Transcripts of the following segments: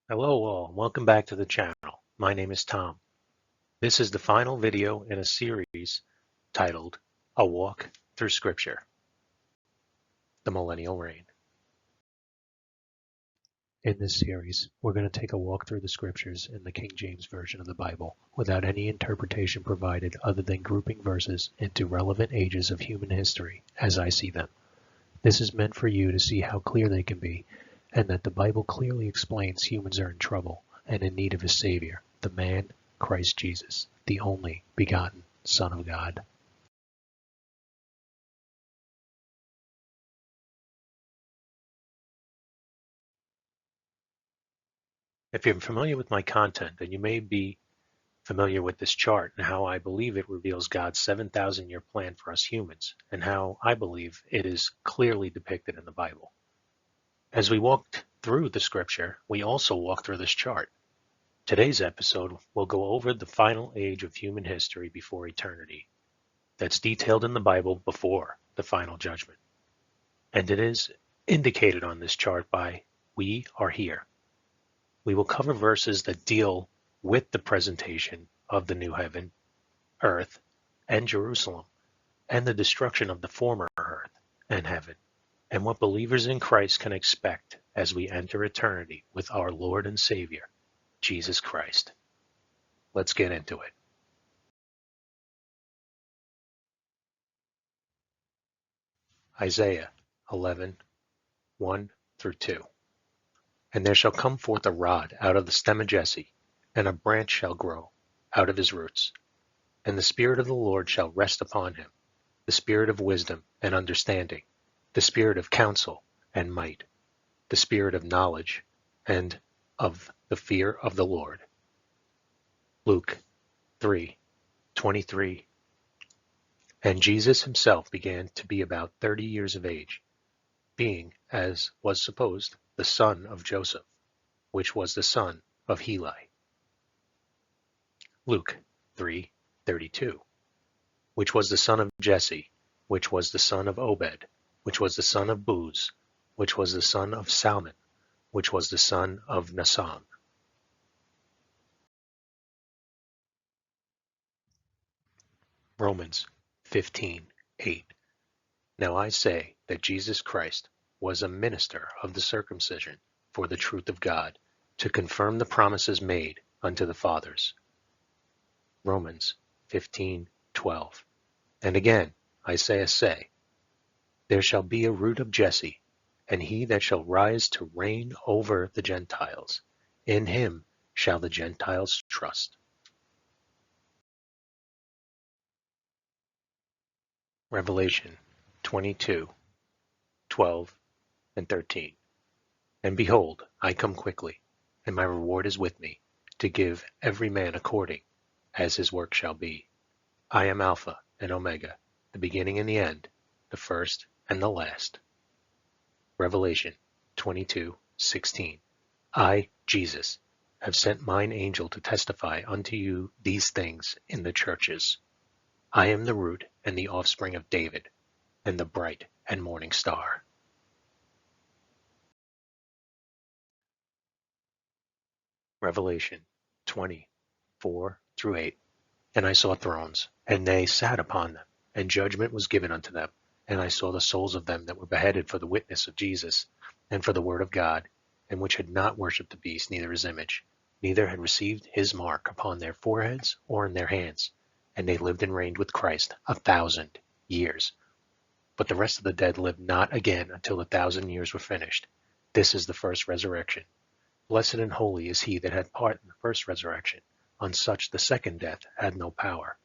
Hello all, welcome back to the channel. My name is Tom. This is the final video in a series titled A Walk Through Scripture, the Millennial Reign. In this series, we're going to take a walk through the scriptures in the King James Version of the Bible without any interpretation provided other than grouping verses into relevant ages of human history as I see them. This is meant for you to see how clear they can be, and that the Bible clearly explains humans are in trouble and in need of a Savior, the man, Christ Jesus, the only begotten Son of God. If you're familiar with my content, then you may be familiar with this chart and how I believe it reveals God's 7,000-year plan for us humans, and how I believe it is clearly depicted in the Bible. As we walked through the scripture, we also walk through this chart. Today's episode will go over the final age of human history before eternity, that's detailed in the Bible before the final judgment. And it is indicated on this chart by "we are here." We will cover verses that deal with the presentation of the new heaven, earth, and Jerusalem, and the destruction of the former earth and heaven, and what believers in Christ can expect as we enter eternity with our Lord and Savior, Jesus Christ. Let's get into it. Isaiah 11:1-2. And there shall come forth a rod out of the stem of Jesse, and a branch shall grow out of his roots. And the Spirit of the Lord shall rest upon him, the Spirit of wisdom and understanding, the Spirit of counsel and might, the Spirit of knowledge and of the fear of the Lord. Luke 3:23. And Jesus himself began to be about 30 years of age, being, as was supposed, the son of Joseph, which was the son of Heli. Luke 3:32. Which was the son of Jesse, which was the son of Obed, which was the son of Booz, which was the son of Salmon, which was the son of Naasson. Romans 15:8. Now I say that Jesus Christ was a minister of the circumcision for the truth of God, to confirm the promises made unto the fathers. Romans 15:12. And again Isaiah say, there shall be a root of Jesse, and he that shall rise to reign over the Gentiles. In him shall the Gentiles trust. Revelation 22:12-13. And behold, I come quickly, and my reward is with me, to give every man according as his work shall be. I am Alpha and Omega, the beginning and the end, the first and the last. Revelation 22:16. I, Jesus, have sent mine angel to testify unto you these things in the churches. I am the root and the offspring of David, and the bright and morning star. Revelation 20:4-8. And I saw thrones, and they sat upon them, and judgment was given unto them. And I saw the souls of them that were beheaded for the witness of Jesus, and for the word of God, and which had not worshipped the beast, neither his image, neither had received his mark upon their foreheads or in their hands. And they lived and reigned with Christ 1,000 years. But the rest of the dead lived not again until the 1,000 years were finished. This is the first resurrection. Blessed and holy is he that had part in the first resurrection. On such the second death had no power.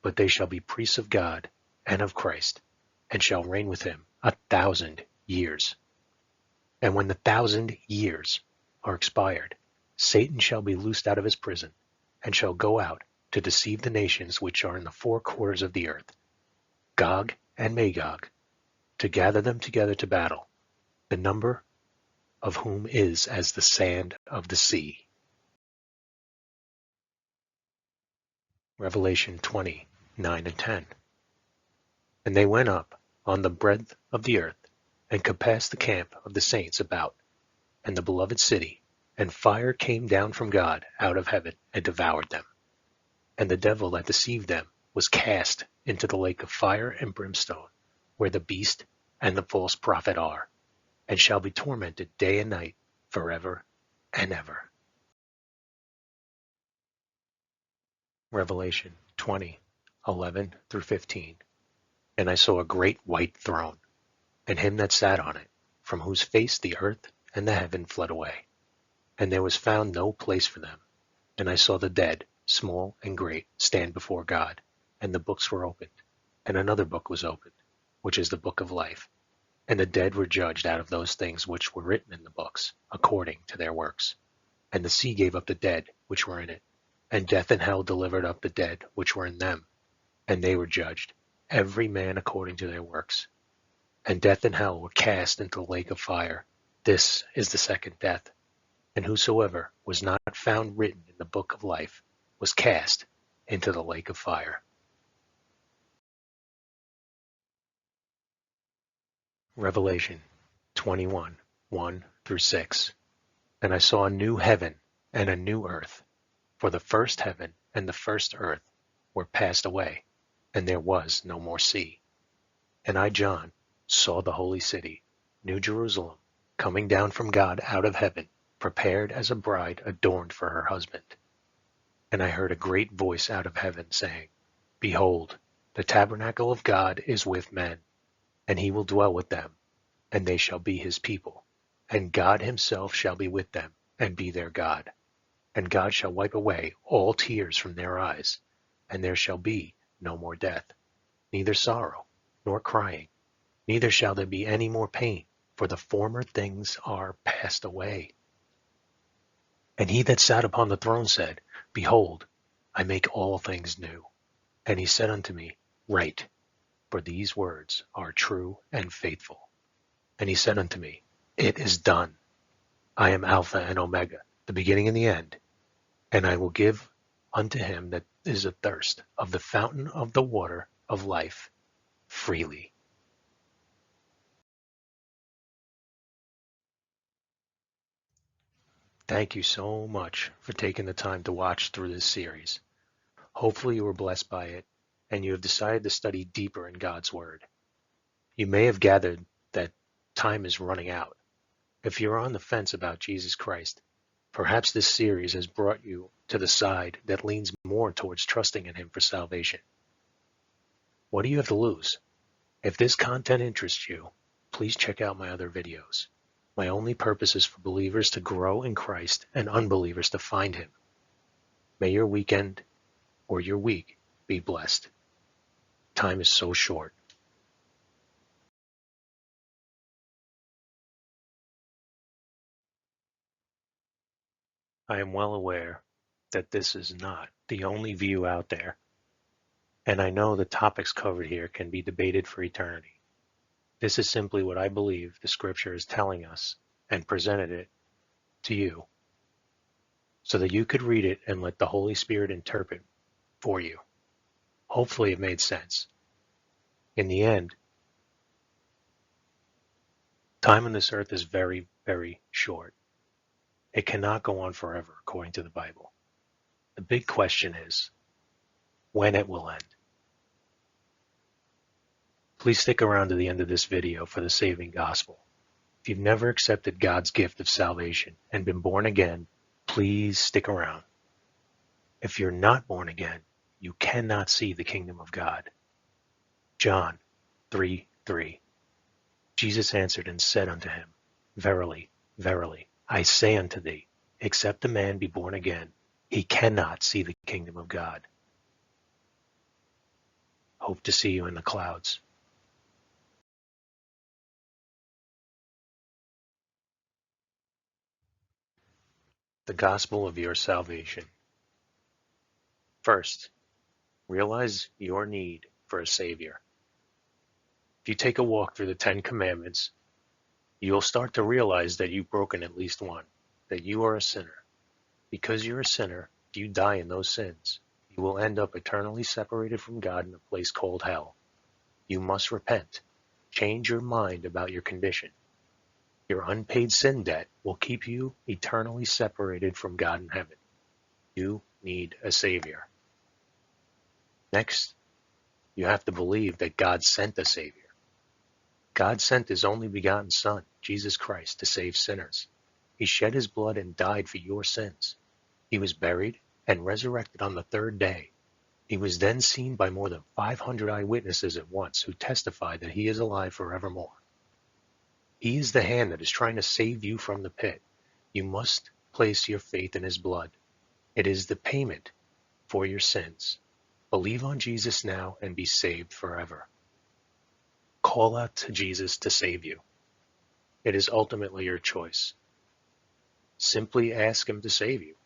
But they shall be priests of God and of Christ, and shall reign with him 1,000 years. And when the 1,000 years are expired, Satan shall be loosed out of his prison, and shall go out to deceive the nations which are in the four quarters of the earth, Gog and Magog, to gather them together to battle, the number of whom is as the sand of the sea. Revelation 20:9-10. And they went up on the breadth of the earth, and compassed the camp of the saints about, and the beloved city, And fire came down from God out of heaven and devoured them. And the devil that deceived them was cast into the lake of fire and brimstone, where the beast and the false prophet are, and shall be tormented day and night forever and ever. Revelation 20:11 through 15. And I saw a great white throne, and him that sat on it, from whose face the earth and the heaven fled away, and there was found no place for them. And I saw the dead, small and great, stand before God, and the books were opened. And another book was opened, which is the book of life. And the dead were judged out of those things which were written in the books, according to their works. And the sea gave up the dead which were in it, and death and hell delivered up the dead which were in them, and they were judged, every man according to their works. And death and hell were cast into the lake of fire. This is the second death. And whosoever was not found written in the book of life was cast into the lake of fire. Revelation 21:1 through 6. And I saw a new heaven and a new earth, for the first heaven and the first earth were passed away, and there was no more sea. And I, John, saw the holy city, New Jerusalem, coming down from God out of heaven, prepared as a bride adorned for her husband. And I heard a great voice out of heaven saying, Behold, the tabernacle of God is with men, and he will dwell with them, and they shall be his people. And God himself shall be with them, and be their God. And God shall wipe away all tears from their eyes, and there shall be no more death, neither sorrow, nor crying, neither shall there be any more pain, for the former things are passed away. And he that sat upon the throne said, Behold, I make all things new. And he said unto me, Write, for these words are true and faithful. And he said unto me, It is done. I am Alpha and Omega, the beginning and the end. And I will give unto him that is athirst of the fountain of the water of life freely. Thank you so much for taking the time to watch through this series. Hopefully you were blessed by it, and you have decided to study deeper in God's Word. You may have gathered that time is running out. If you're on the fence about Jesus Christ, perhaps this series has brought you to the side that leans more towards trusting in him for salvation. What do you have to lose? If this content interests you, please check out my other videos. My only purpose is for believers to grow in Christ and unbelievers to find him. May your weekend or your week be blessed. Time is so short. I am well aware that this is not the only view out there, and I know the topics covered here can be debated for eternity. This is simply what I believe the Scripture is telling us and presented it to you so that you could read it and let the Holy Spirit interpret for you. Hopefully it made sense. In the end, time on this earth is very, very short. It cannot go on forever, according to the Bible. The big question is when it will end. Please stick around to the end of this video for the saving gospel. If you've never accepted God's gift of salvation and been born again, please stick around. If you're not born again, you cannot see the kingdom of God. John 3:3. Jesus answered and said unto him, Verily, verily, I say unto thee, except a man be born again, he cannot see the kingdom of God. Hope to see you in the clouds. The gospel of your salvation. First, realize your need for a Savior. If you take a walk through the Ten Commandments, you'll start to realize that you've broken at least one, that you are a sinner. Because you're a sinner, if you die in those sins, you will end up eternally separated from God in a place called hell. You must repent. Change your mind about your condition. Your unpaid sin debt will keep you eternally separated from God in heaven. You need a Savior. Next, you have to believe that God sent a Savior. God sent his only begotten Son, Jesus Christ, to save sinners. He shed his blood and died for your sins. He was buried and resurrected on the third day. He was then seen by more than 500 eyewitnesses at once who testified that he is alive forevermore. He is the hand that is trying to save you from the pit. You must place your faith in his blood. It is the payment for your sins. Believe on Jesus now and be saved forever. Call out to Jesus to save you. It is ultimately your choice. Simply ask him to save you.